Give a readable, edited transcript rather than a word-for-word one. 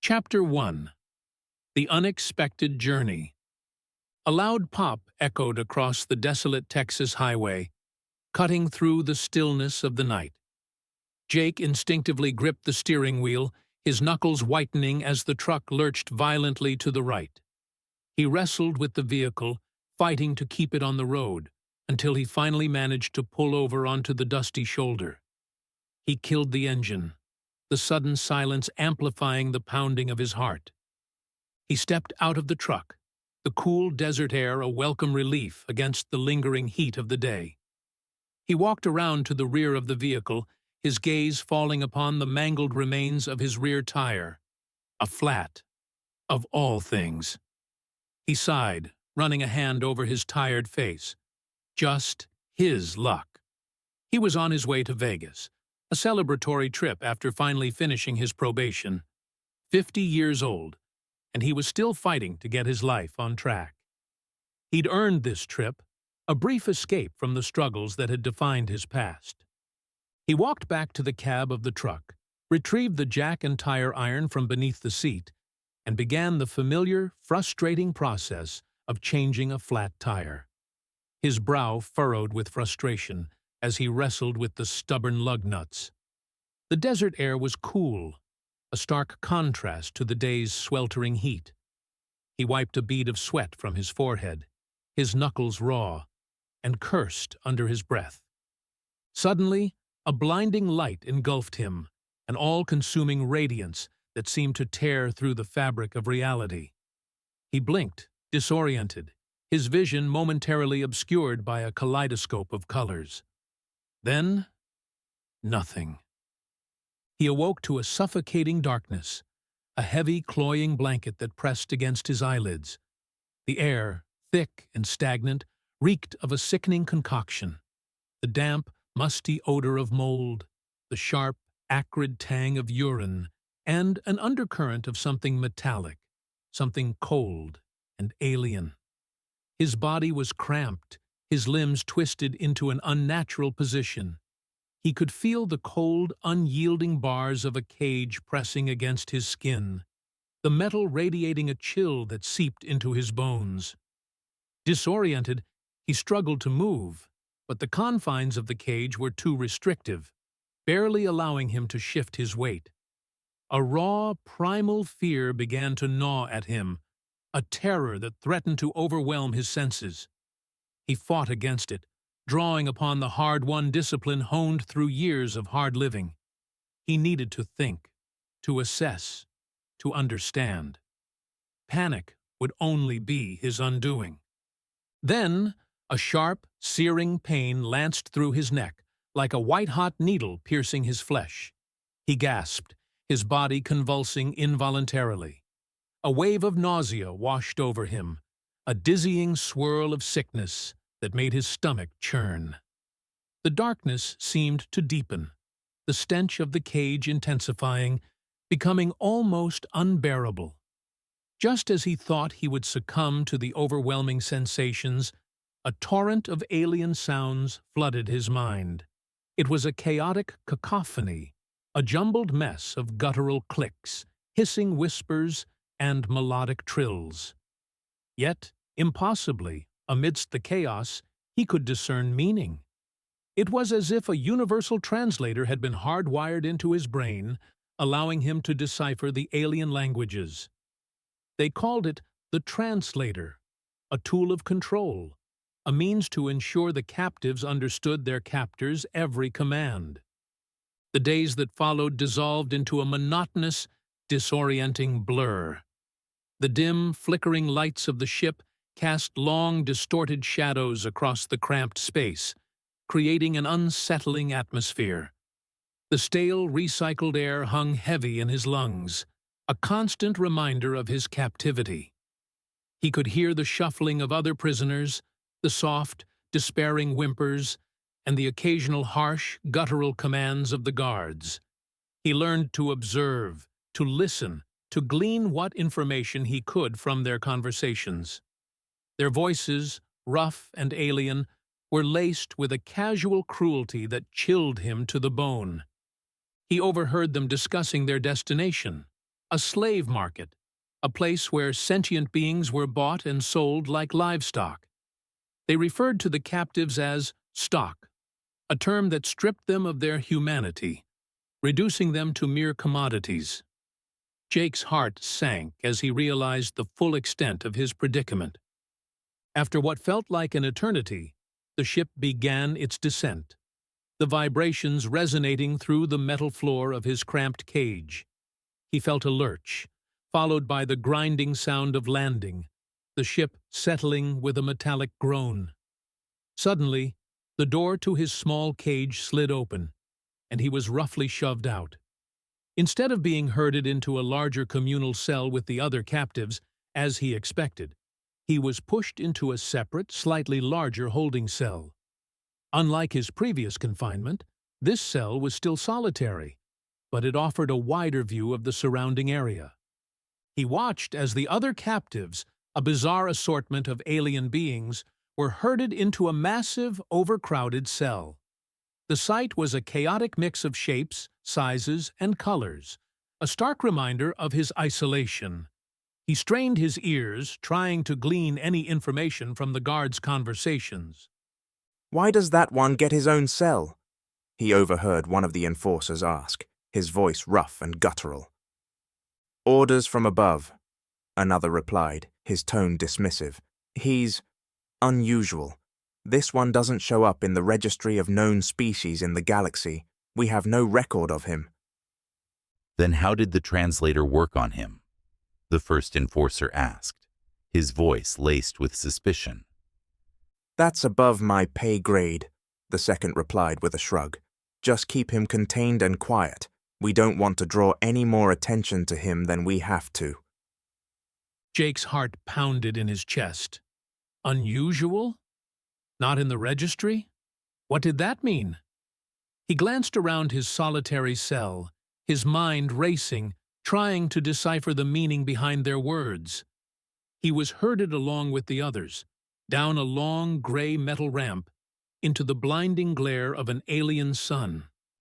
Chapter-1. The Unexpected Journey. A loud pop echoed across the desolate Texas highway, cutting through the stillness of the night. Jake instinctively gripped the steering wheel, his knuckles whitening as the truck lurched violently to the right. He wrestled with the vehicle, fighting to keep it on the road, until he finally managed to pull over onto the dusty shoulder. He killed the engine, the sudden silence amplifying the pounding of his heart. He stepped out of the truck, the cool desert air a welcome relief against the lingering heat of the day. He walked around to the rear of the vehicle, his gaze falling upon the mangled remains of his rear tire. A flat, of all things. He sighed, running a hand over his tired face. Just his luck. He was on his way to Vegas, a celebratory trip after finally finishing his probation. 50 years old, and he was still fighting to get his life on track. He'd earned this trip, a brief escape from the struggles that had defined his past. He walked back to the cab of the truck, retrieved the jack and tire iron from beneath the seat, and began the familiar, frustrating process of changing a flat tire. His brow furrowed with frustration as he wrestled with the stubborn lug nuts. The desert air was cool, a stark contrast to the day's sweltering heat. He wiped a bead of sweat from his forehead, his knuckles raw, and cursed under his breath. Suddenly, a blinding light engulfed him, an all-consuming radiance that seemed to tear through the fabric of reality. He blinked, disoriented, his vision momentarily obscured by a kaleidoscope of colors. Then, nothing. He awoke to a suffocating darkness, a heavy, cloying blanket that pressed against his eyelids. The air, thick and stagnant, reeked of a sickening concoction. The damp, musty odor of mold, the sharp, acrid tang of urine, and an undercurrent of something metallic, something cold and alien. His body was cramped, his limbs twisted into an unnatural position. He could feel the cold, unyielding bars of a cage pressing against his skin, the metal radiating a chill that seeped into his bones. Disoriented, he struggled to move, but the confines of the cage were too restrictive, barely allowing him to shift his weight. A raw, primal fear began to gnaw at him, a terror that threatened to overwhelm his senses. He fought against it, drawing upon the hard-won discipline honed through years of hard living. He needed to think, to assess, to understand. Panic would only be his undoing. Then, a sharp, searing pain lanced through his neck, like a white-hot needle piercing his flesh. He gasped, his body convulsing involuntarily. A wave of nausea washed over him, a dizzying swirl of sickness that made his stomach churn. The darkness seemed to deepen, the stench of the cage intensifying, becoming almost unbearable. Just as he thought he would succumb to the overwhelming sensations, a torrent of alien sounds flooded his mind. It was a chaotic cacophony, a jumbled mess of guttural clicks, hissing whispers, and melodic trills. Yet, impossibly, amidst the chaos, he could discern meaning. It was as if a universal translator had been hardwired into his brain, allowing him to decipher the alien languages. They called it the translator, a tool of control, a means to ensure the captives understood their captors' every command. The days that followed dissolved into a monotonous, disorienting blur. The dim, flickering lights of the ship cast long, distorted shadows across the cramped space, creating an unsettling atmosphere. The stale, recycled air hung heavy in his lungs, a constant reminder of his captivity. He could hear the shuffling of other prisoners, the soft, despairing whimpers, and the occasional harsh, guttural commands of the guards. He learned to observe, to listen, to glean what information he could from their conversations. Their voices, rough and alien, were laced with a casual cruelty that chilled him to the bone. He overheard them discussing their destination, a slave market, a place where sentient beings were bought and sold like livestock. They referred to the captives as stock, a term that stripped them of their humanity, reducing them to mere commodities. Jake's heart sank as he realized the full extent of his predicament. After what felt like an eternity, the ship began its descent, the vibrations resonating through the metal floor of his cramped cage. He felt a lurch, followed by the grinding sound of landing, the ship settling with a metallic groan. Suddenly, the door to his small cage slid open, and he was roughly shoved out. Instead of being herded into a larger communal cell with the other captives, as he expected, he was pushed into a separate, slightly larger holding cell. Unlike his previous confinement, this cell was still solitary, but it offered a wider view of the surrounding area. He watched as the other captives, a bizarre assortment of alien beings, were herded into a massive, overcrowded cell. The sight was a chaotic mix of shapes, sizes, and colors, a stark reminder of his isolation. He strained his ears, trying to glean any information from the guards' conversations. "Why does that one get his own cell?" he overheard one of the enforcers ask, his voice rough and guttural. "Orders from above," another replied, his tone dismissive. "He's unusual. This one doesn't show up in the registry of known species in the galaxy. We have no record of him." "Then how did the translator work on him?" the first enforcer asked, his voice laced with suspicion. "That's above my pay grade," the second replied with a shrug. "Just keep him contained and quiet. We don't want to draw any more attention to him than we have to." Jake's heart pounded in his chest. Unusual? Not in the registry? What did that mean? He glanced around his solitary cell, his mind racing, trying to decipher the meaning behind their words. He was herded along with the others, down a long gray metal ramp, into the blinding glare of an alien sun.